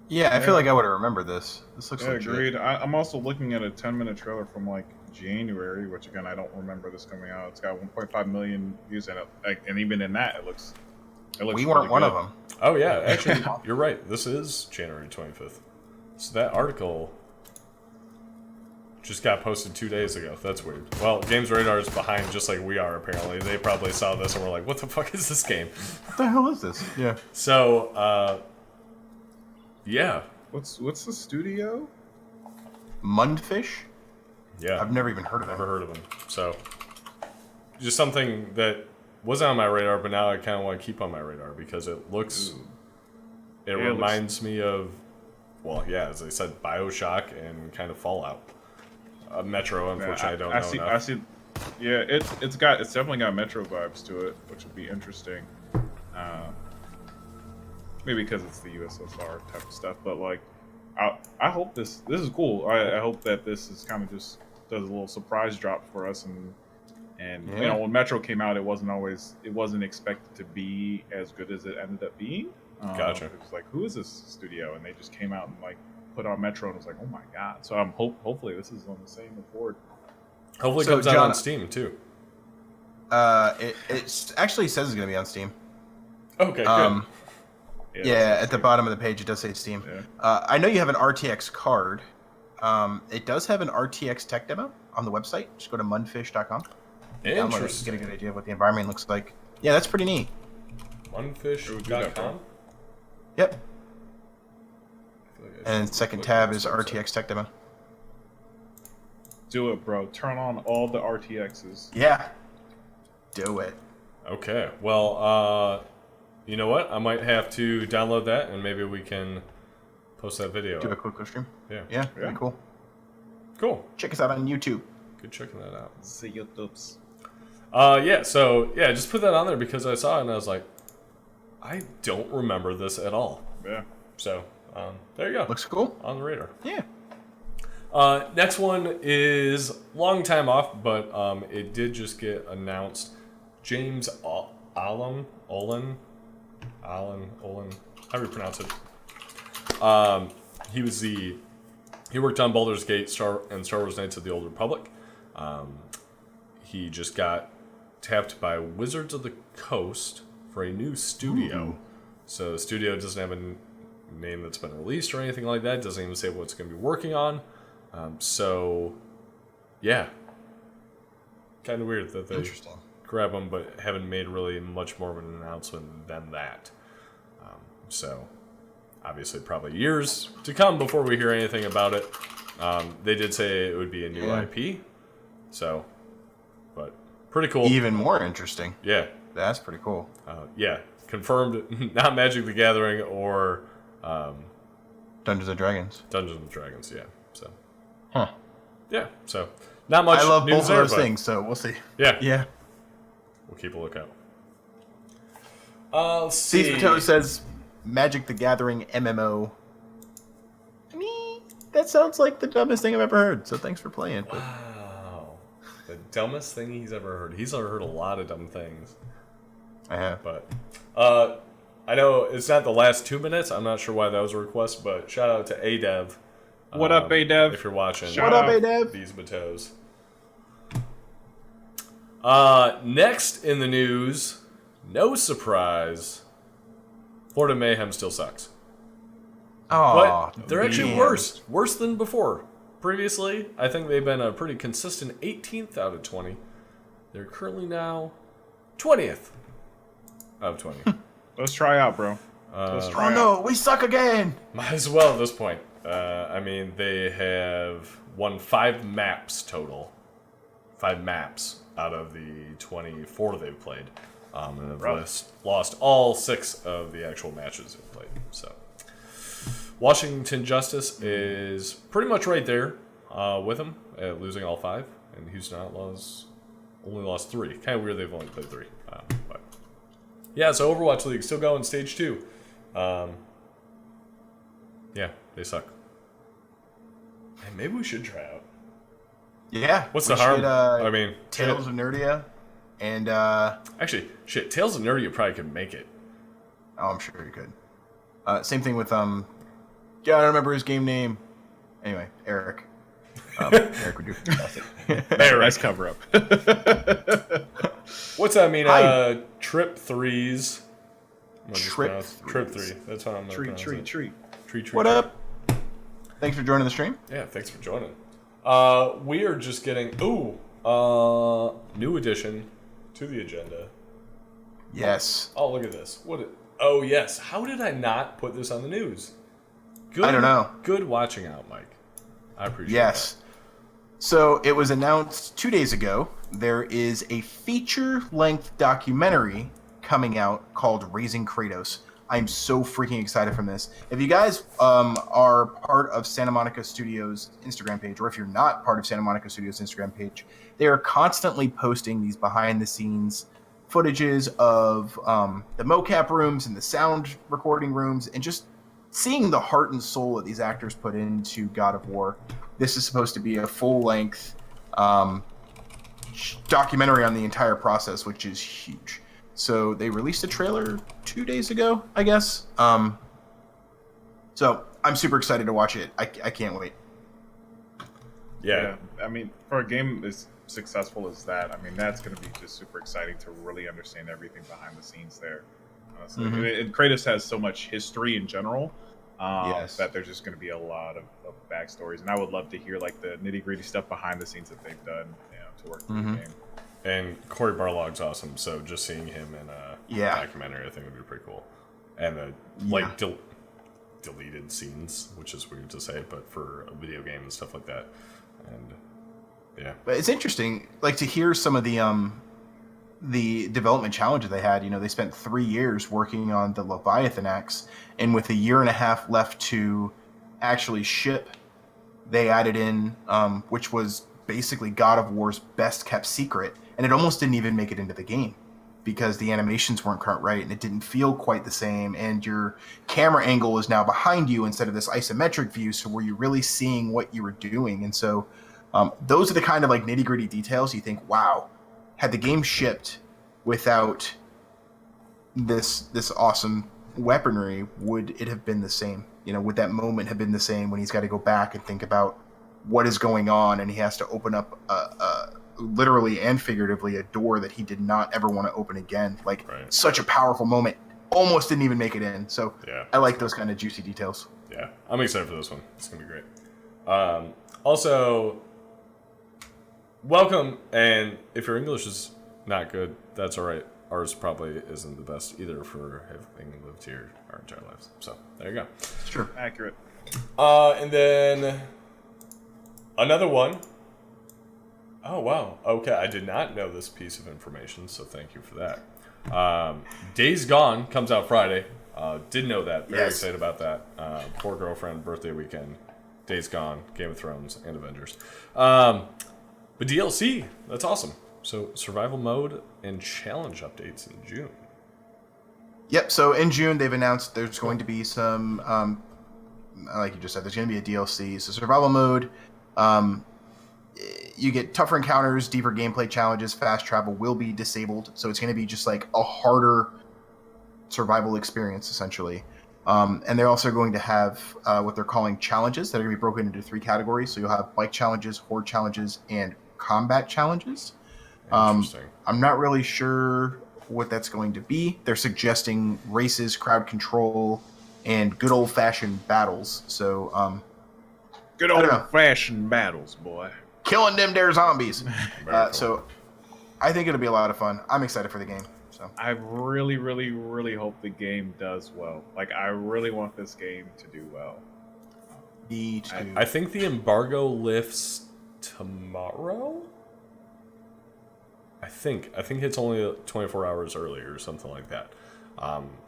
Yeah, I feel like I would have remembered this. This looks Yeah, legit. agreed. I'm also looking at a 10-minute trailer from January, which again I don't remember this coming out. It's got 1.5 million views in it, and even in that, it looks. We weren't one of them. Oh, yeah, actually, you're right. This is January 25th. So that article just got posted 2 days ago. That's weird. Well, Games Radar is behind just like we are, apparently. They probably saw this and were like, what the fuck is this game? What the hell is this? Yeah. So, yeah. What's the studio? Mundfish? Yeah. I've never even heard of it. Never heard of them. So, just something that wasn't on my radar, but now I kind of want to keep on my radar because it looks. It Yeah, it reminds me of, well, yeah, as I said, BioShock and kind of Fallout. Metro, unfortunately, I don't know enough. I see. Yeah, it's definitely got Metro vibes to it, which would be interesting. maybe because it's the USSR type of stuff. But like, I hope this is cool. I hope that this is kind of just does a little surprise drop for us. And you know, when Metro came out, it wasn't expected to be as good as it ended up being. Gotcha. It was like, who is this studio? And they just came out and like put on Metro, and it was like, oh my god. So I'm hopefully this is on the same accord. Hopefully it So, comes out John, on Steam too. It actually says it's going to be on Steam. Okay, good. Yeah, at the bottom of the page it does say Steam. Yeah. I know you have an RTX card. It does have an RTX tech demo on the website. Just go to mundfish.com. Interesting. Get a good idea of what the environment looks like. Yeah, that's pretty neat. Onefish.com? Yep. And second tab is RTX tech demo. Do it, bro. Turn on all the RTXs. Yeah. Do it. Okay. Well, you know what? I might have to download that, and maybe we can post that video. Do a quick stream. Yeah. Yeah, pretty cool. Cool. Check us out on YouTube. Good checking that out. See YouTubes. Yeah, so, yeah, just put that on there because I saw it and I was like, I don't remember this at all. Yeah. So, there you go. Looks cool. On the radar. Yeah. Next one is long time off, but it did just get announced. James Olin, how do you pronounce it? He worked on Baldur's Gate and Star Wars Knights of the Old Republic. He just got tapped by Wizards of the Coast for a new studio. Ooh. So the studio doesn't have a name that's been released or anything like that. Doesn't even say what it's going to be working on. So, yeah. Kind of weird that they grab them, but haven't made really much more of an announcement than that. So, obviously, probably years to come before we hear anything about it. They did say it would be a new IP. So, but pretty cool. Even more interesting. Yeah. That's pretty cool. Yeah. Confirmed, not Magic the Gathering or Dungeons and Dragons. Dungeons and Dragons, yeah. So, huh. Yeah, so not much. I love news both of there, those but things, so we'll see. Yeah. Yeah. We'll keep a lookout. Let's see. Steve Pateau says Magic the Gathering MMO. I mean, that sounds like the dumbest thing I've ever heard, so thanks for playing. But... Wow. The dumbest thing he's ever heard. He's ever heard a lot of dumb things. I have. But, I know it's not the last 2 minutes. I'm not sure why that was a request, but shout out to Adev. What up, Adev? If you're watching. Shout What up, out. Adev? These Bateaus. Next in the news, no surprise, Florida Mayhem still sucks. Oh, But they're actually worse than before. Previously, I think they've been a pretty consistent 18th out of 20. They're currently now 20th out of 20. Let's try out, bro. Let's try Oh out. no, we suck again. Might as well at this point. I mean, they have won 5 maps total. 5 maps out of the 24 they've played. And have lost all 6 of the actual matches they've played. So, Washington Justice is pretty much right there with them, losing all 5. And Houston Outlaws only lost 3. Kind of weird they've only played 3. But yeah, so Overwatch League still going stage 2. Yeah, they suck. And maybe we should try out. Yeah. What's we the harm? should, I mean, Tales of Nerdia, and actually, shit, Tales of Nerdia probably could make it. oh, I'm sure you could. Same thing with yeah, I don't remember his game name. Anyway, Eric. Eric would do fantastic. Nice cover up. What's that mean? I- Trip threes. Trip Trip threes. 3. That's how I'm gonna pronounce it. Treat. What up? Thanks for joining the stream. Yeah, thanks for joining. We are just getting new addition to the agenda. Yes. Oh, look at this. Oh, yes. How did I not put this on the news? Good, I don't know. Good watching out, Mike. I appreciate Yes. So it was announced 2 days ago. There is a feature-length documentary coming out called Raising Kratos. I'm so freaking excited from this. If you guys are part of Santa Monica Studios' Instagram page, or if you're not part of Santa Monica Studios' Instagram page, they are constantly posting these behind-the-scenes footages of the mocap rooms and the sound recording rooms, and just seeing the heart and soul that these actors put into God of War. This is supposed to be a full-length documentary on the entire process, which is huge. So they released a trailer 2 days ago, I guess. So I'm super excited to watch it. I can't wait. Yeah. I mean, for a game as successful as that, I mean, that's going to be just super exciting to really understand everything behind the scenes there. Honestly, and Kratos has so much history in general that there's just going to be a lot of backstories, and I would love to hear like the nitty gritty stuff behind the scenes that they've done, to work through the game. And Corey Barlog's awesome, so just seeing him in a documentary, I think would be pretty cool. And the deleted scenes, which is weird to say, but for a video game and stuff like that. And yeah, but it's interesting, like, to hear some of the development challenges they had. They spent 3 years working on the Leviathan axe, and with a year and a half left to actually ship, they added in, which was basically God of War's best kept secret, and it almost didn't even make it into the game because the animations weren't quite right and it didn't feel quite the same, and your camera angle is now behind you instead of this isometric view, so where you're really seeing what you were doing. And so those are the kind of like nitty gritty details you think, wow, had the game shipped without this awesome weaponry, would it have been the same? Would that moment have been the same when he's got to go back and think about what is going on, and he has to open up literally and figuratively a door that he did not ever want to open again? Like, such a powerful moment. Almost didn't even make it in. So I like those kind of juicy details. Yeah, I'm excited for this one. It's going to be great. Also, welcome, and if your English is not good, that's all right. Ours probably isn't the best either for having lived here our entire lives. So there you go. It's true. Accurate. And then another one. Oh, wow. Okay, I did not know this piece of information, so thank you for that. Days Gone comes out Friday. Didn't know that. Very excited about that. Poor girlfriend, birthday weekend. Days Gone, Game of Thrones, and Avengers. But DLC, that's awesome. So survival mode and challenge updates in June. Yep, so in June they've announced there's going to be some, like you just said, there's going to be a DLC. So survival mode, you get tougher encounters, deeper gameplay challenges, fast travel will be disabled. So it's going to be just like a harder survival experience, essentially. And they're also going to have what they're calling challenges that are going to be broken into 3 categories. So you'll have bike challenges, horde challenges, and combat challenges. Interesting. I'm not really sure what that's going to be. They're suggesting races, crowd control, and good old-fashioned battles. So, good old-fashioned battles, boy. Killing them there zombies. Cool. So, I think it'll be a lot of fun. I'm excited for the game. So I really, really, really hope the game does well. Like, I really want this game to do well. Me too. I think the embargo lifts tomorrow. I think it's only 24 hours earlier or something like that.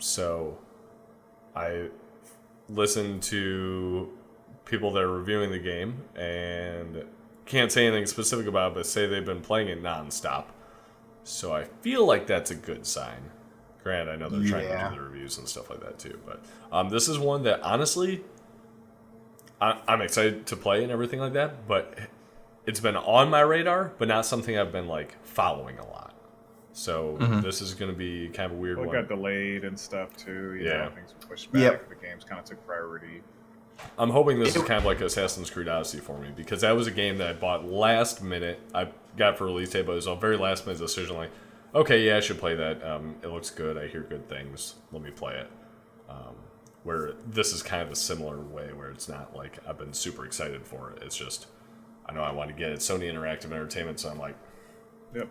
So I listened to people that are reviewing the game and can't say anything specific about it, but say they've been playing it nonstop. So I feel like that's a good sign. Granted, I know they're trying to do the reviews and stuff like that too, but this is one that honestly I'm excited to play and everything like that, but it's been on my radar, but not something I've been like following a lot. So this is going to be kind of a weird one. It got delayed and stuff too. You know, things were pushed back. The games kind of took priority. I'm hoping this is kind of like Assassin's Creed Odyssey for me, because that was a game that I bought last minute. I got for release date, but it was a very last minute decision. Like, okay, yeah, I should play that. It looks good. I hear good things. Let me play it. Where this is kind of a similar way, where it's not like I've been super excited for it. It's just I know I want to get it. Sony Interactive Entertainment, so I'm like,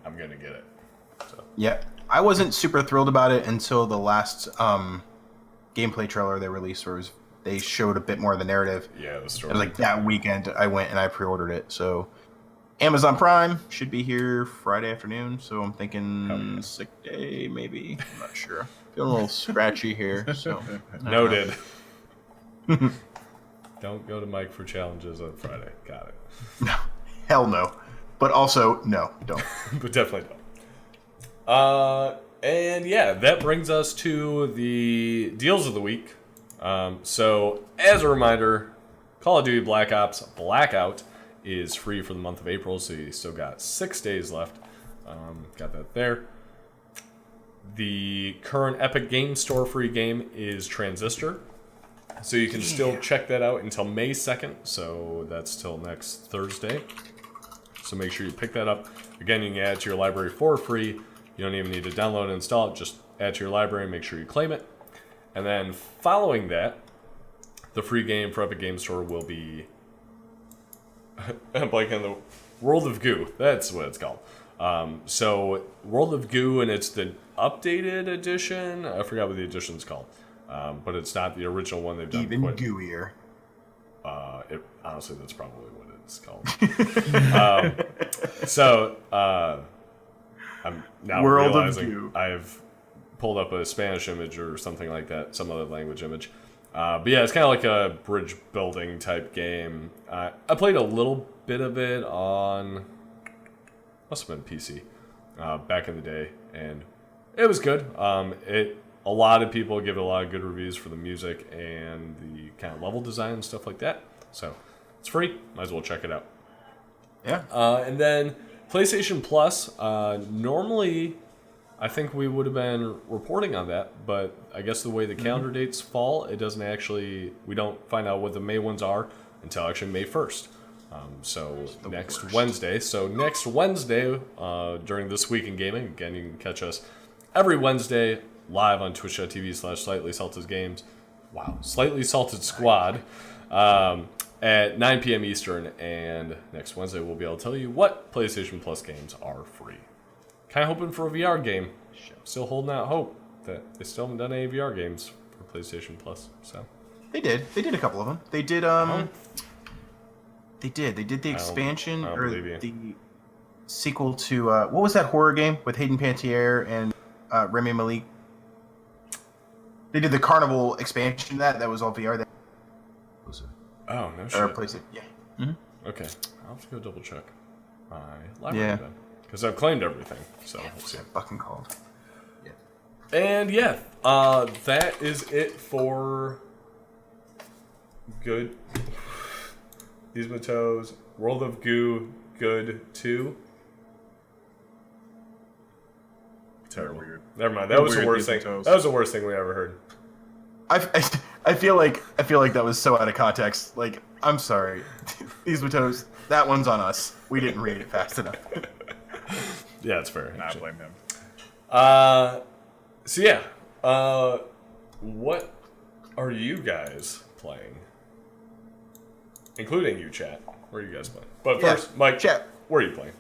I'm going to get it. So. Yeah, I wasn't super thrilled about it until the last gameplay trailer they released, where they showed a bit more of the narrative. Yeah, the story. It was like that weekend I went and I pre-ordered it. So Amazon Prime should be here Friday afternoon. So I'm thinking sick day, maybe. I'm not sure. Feeling a little scratchy here. So noted. Don't go to Mike for challenges on Friday. Got it. No, hell no. But also, no, don't. But definitely don't. And yeah, that brings us to the deals of the week. So as a reminder, Call of Duty Black Ops Blackout is free for the month of April, so you still got 6 days left. Got that there. The current Epic Games Store free game is Transistor. So you can still check that out until May 2nd. So that's till next Thursday. So make sure you pick that up. Again, you can add it to your library for free. You don't even need to download and install it. Just add to your library and make sure you claim it. And then following that, the free game for Epic Games Store will be... I'm blanking on the World of Goo. That's what it's called. So World of Goo, and it's the updated edition. I forgot what the edition's called. But it's not the original one they've done. Even gooier. Honestly, that's probably what it's called. I'm now World of realizing Goo. I've pulled up a Spanish image or something like that, some other language image. But yeah, it's kind of like a bridge building type game. I played a little bit of it on, must have been PC, back in the day, and it was good. A lot of people give it a lot of good reviews for the music and the kind of level design and stuff like that. So it's free. Might as well check it out. Yeah. And then PlayStation Plus. Normally, I think we would have been reporting on that, but I guess the way the calendar dates fall, it doesn't actually. We don't find out what the May ones are until actually May 1st. So next worst. Wednesday. So next Wednesday, during This Week in Gaming, again, you can catch us every Wednesday live on twitch.tv/Slightly Salted Games. Wow, Slightly Salted Squad. At 9 p.m. Eastern, and next Wednesday we'll be able to tell you what PlayStation Plus games are free. Kind of hoping for a VR game. Still holding out hope that they still haven't done any VR games for PlayStation Plus. So They did a couple of them. They did They did the expansion I don't or believe you. the sequel to what was that horror game with Hayden Panettiere and Remy Malik? They did the Carnival expansion that was all VR. That was it. Oh, no Or shit. PlayStation. Yeah. Okay, I'll have to go double check my library Yeah. then. Because I've claimed everything, so we'll see. Fucking called. And yeah, that is it for good. These Matos, World of Goo, good 2. Terrible. Weird. Never mind. That was the Weird worst thing. These Matos. That was the worst thing we ever heard. I feel like that was so out of context. Like, I'm sorry. These Matos, that one's on us. We didn't read it fast enough. Yeah, it's fair. Nah, I actually. blame him. So yeah, what are you guys playing? Including you, chat. Where are you guys playing? But Yeah, first, Mike, chat. where are you playing?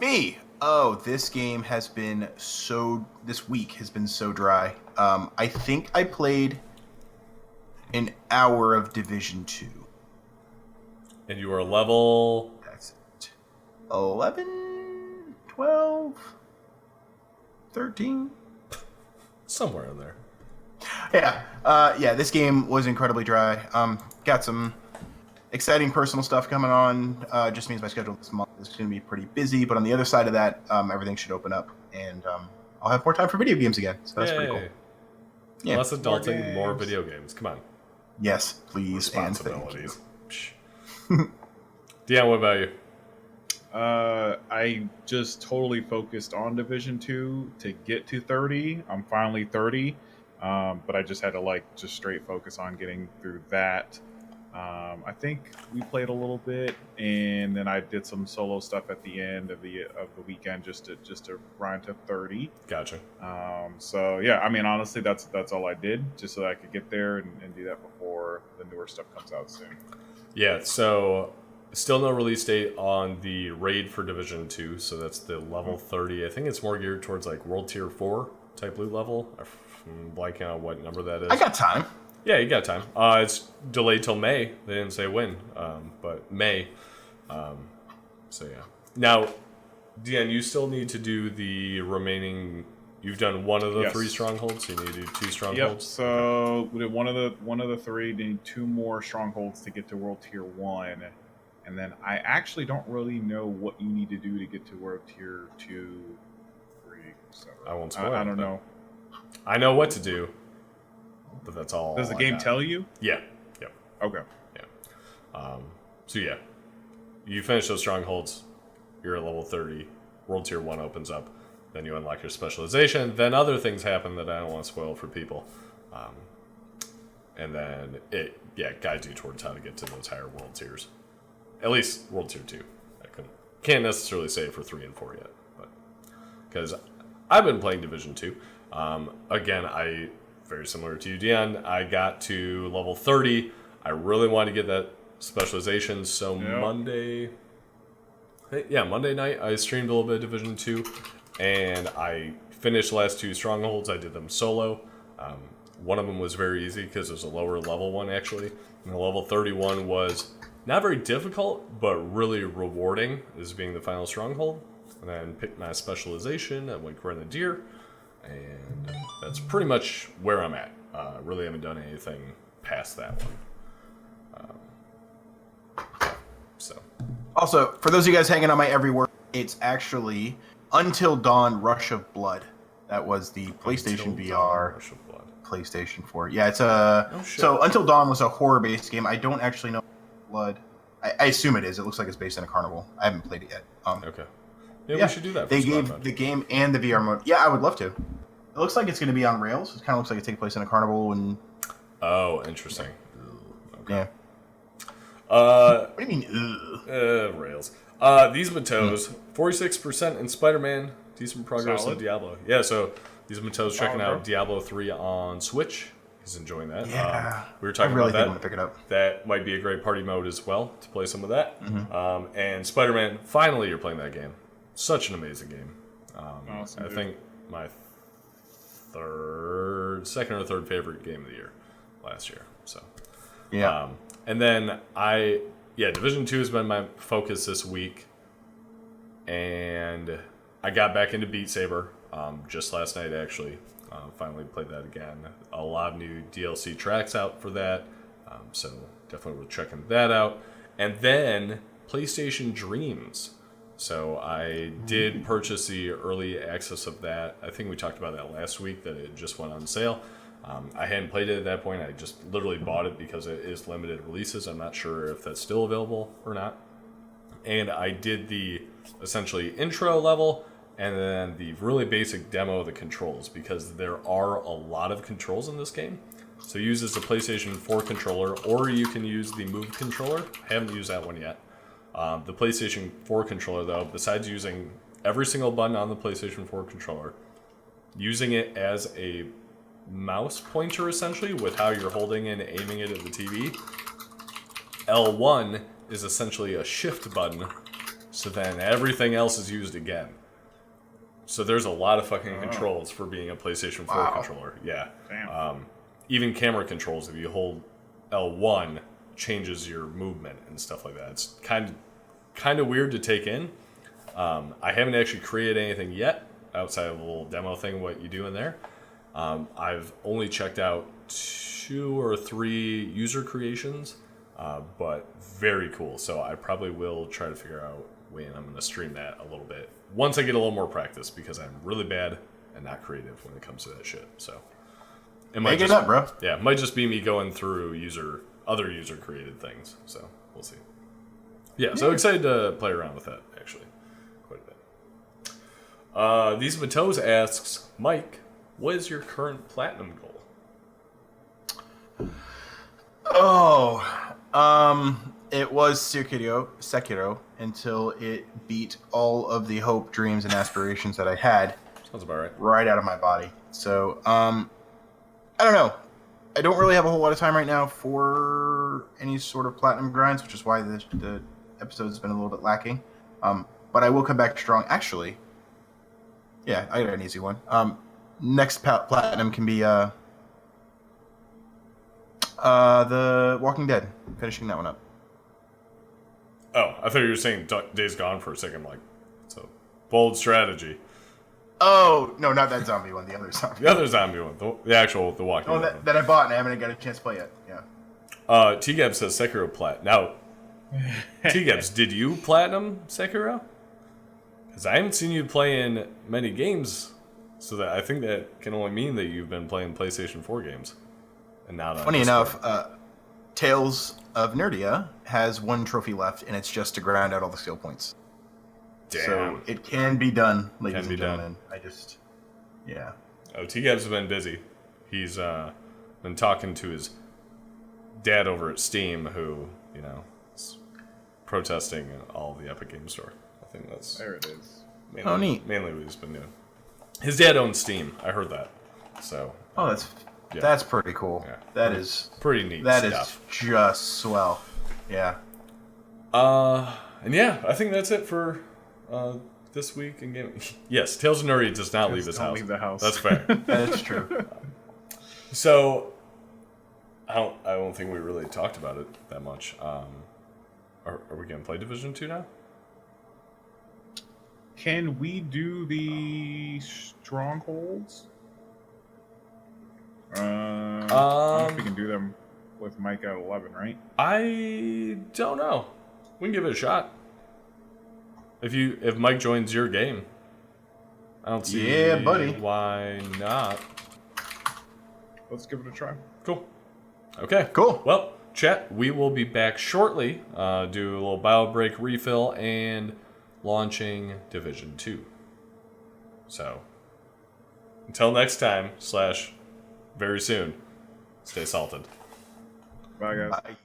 Me. Oh, this game has been this week has been so dry. I think I played an hour of Division 2. And you are level... That's it. 11, 12, 13? somewhere in there. Yeah, this game was incredibly dry. Got some exciting personal stuff coming on. Just means my schedule this month is going to be pretty busy. But on the other side of that, everything should open up, and I'll have more time for video games again. So that's pretty cool. Yeah, Less adulting, games. more video games. Come on. yes, please, and thank you. Responsibilities. Psh. Deion, what about you? I just totally focused on Division 2 to get to 30. I'm finally 30, but I just had to just straight focus on getting through that. I think we played a little bit, and then I did some solo stuff at the end of the weekend just to grind to 30. Gotcha. So yeah, I mean honestly, that's all I did just so that I could get there and do that before the newer stuff comes out soon. Yeah, so still no release date on the raid for Division 2, so that's the level 30. I think it's more geared towards like World Tier 4 type loot level. I'm blanking on what number that is. I got time. Yeah, you got time. It's delayed till May. They didn't say when, but May. So yeah. Now, Deanne, you still need to do the remaining. You've done one of the Yes. 3 strongholds, so you need to do 2 Yep. strongholds. So we did one of the 3. Need 2 more strongholds to get to World Tier 1, and then I actually don't really know what you need to do to get to World Tier 2, 3. So I won't spoil. I don't know. I know what to do, but that's all. Does the game tell you? Yeah. Yep. Okay. Yeah. So yeah, you finish those strongholds. You're at level 30. World Tier 1 opens up. Then you unlock your specialization. Then other things happen that I don't want to spoil for people. And then it guides you towards how to get to those higher world tiers. At least World Tier 2. I can't necessarily say it for 3 and 4 yet. But because I've been playing Division 2. Again, very similar to you, Deion, I got to level 30. I really wanted to get that specialization, so Monday night I streamed a little bit of Division 2, and I finished the last 2 strongholds. I did them solo. One of them was very easy because it was a lower level one, actually. And the level 31 was not very difficult, but really rewarding, as being the final stronghold. And then picked my specialization. I went Grenadier, and that's pretty much where I'm at. Really haven't done anything past that one. So. Also, for those of you guys hanging on my every word, it's actually Until Dawn Rush of Blood. That was the PlayStation VR. Rush of Blood. PlayStation 4. Yeah, it's a... So Until Dawn was a horror-based game. I don't actually know Blood. I assume it is. It looks like it's based in a carnival. I haven't played it yet. Okay. Maybe we should do that. They gave the game and the VR mode. Yeah, I would love to. It looks like it's going to be on rails. It kind of looks like it takes place in a carnival. And oh, interesting. Okay. Yeah. What do you mean, rails. These Matos, 46% in Spider-Man. Decent progress in Diablo. Yeah, so these Matos checking out Diablo 3 on Switch. He's enjoying that. Yeah. We were talking about that. I want to pick it up. That might be a great party mode as well, to play some of that. And Spider-Man, finally you're playing that game. Such an amazing game. Awesome, I dude. think my second or third favorite game of the year last year. So yeah. And then Division 2 has been my focus this week. And I got back into Beat Saber just last night, actually. Finally played that again. A lot of new DLC tracks out for that. So definitely worth checking that out. And then PlayStation Dreams. So I did purchase the early access of that. I think we talked about that last week, that it just went on sale. I hadn't played it at that point. I just literally bought it because it is limited releases. I'm not sure if that's still available or not. And I did the essentially intro level and then the really basic demo of the controls, because there are a lot of controls in this game. So it uses the PlayStation 4 controller, or you can use the Move controller. I haven't used that one yet. The PlayStation 4 controller, though, besides using every single button on the PlayStation 4 controller, using it as a mouse pointer, essentially, with how you're holding and aiming it at the TV, L1 is essentially a shift button, so then everything else is used again. So there's a lot of fucking controls for being a PlayStation 4 controller. Yeah. Damn. Even camera controls, if you hold L1, changes your movement and stuff like that. It's kind of weird to take in. I haven't actually created anything yet, outside of a little demo thing, what you do in there. I've only checked out 2 or 3 user creations, but very cool. So I probably will try to figure out when I'm going to stream that a little bit once I get a little more practice, because I'm really bad and not creative when it comes to that shit. So it might Make it up, bro. Yeah, it might just be me going through other user created things. So we'll see. Yeah, so excited to play around with that, actually, quite a bit. These Matos asks, Mike, what is your current platinum goal? It was Sekiro until it beat all of the hope, dreams, and aspirations that I had. Sounds about right out of my body. So, I don't know. I don't really have a whole lot of time right now for any sort of platinum grinds, which is why the episode has been a little bit lacking. But I will come back strong. Actually, yeah, I got an easy one. Next platinum can be The Walking Dead. Finishing that one up. Oh, I thought you were saying Days Gone for a second. Like, it's a bold strategy. Oh, no, not that zombie one. The other zombie. The other zombie one. The Walking Dead one. That I bought and I haven't got a chance to play yet. Yeah. T-Gab says Sekiro Plat. Now, T-Gabs, did you platinum Sekiro? Because I haven't seen you play in many games So that I think that can only mean that you've been playing PlayStation 4 games, and not on Funny Discord. enough, Tales of Nerdia has one trophy left, and it's just to grind out all the skill points. Damn. So it can be done, ladies Can be and done. gentlemen. Yeah. Oh, T-Gab's been busy. He's been talking to his dad over at Steam, who, you know, is protesting all the Epic Game Store. I think that's There it is. mainly, neat. mainly what he's been doing. His dad owns Steam. I heard that. So Oh, Yeah. that's pretty cool. Yeah. That is pretty neat that is stuff. just swell. Yeah. And yeah, I think that's it for this week in gaming. Yes, Tales of Nerdy does not leave his Don't house. leave the house. That's fair. That's true. So, I don't think we really talked about it that much. Are we gonna play Division 2 now? Can we do the strongholds? I don't know if we can do them with Mike at 11, right? I don't know. We can give it a shot. If Mike joins your game, I don't see Yeah, buddy. why not. Let's give it a try. Cool. Okay. Cool. Well, chat, we will be back shortly. Do a little bio break refill and launching Division 2. So, until next time, / very soon, stay salted. Bye, guys. Bye.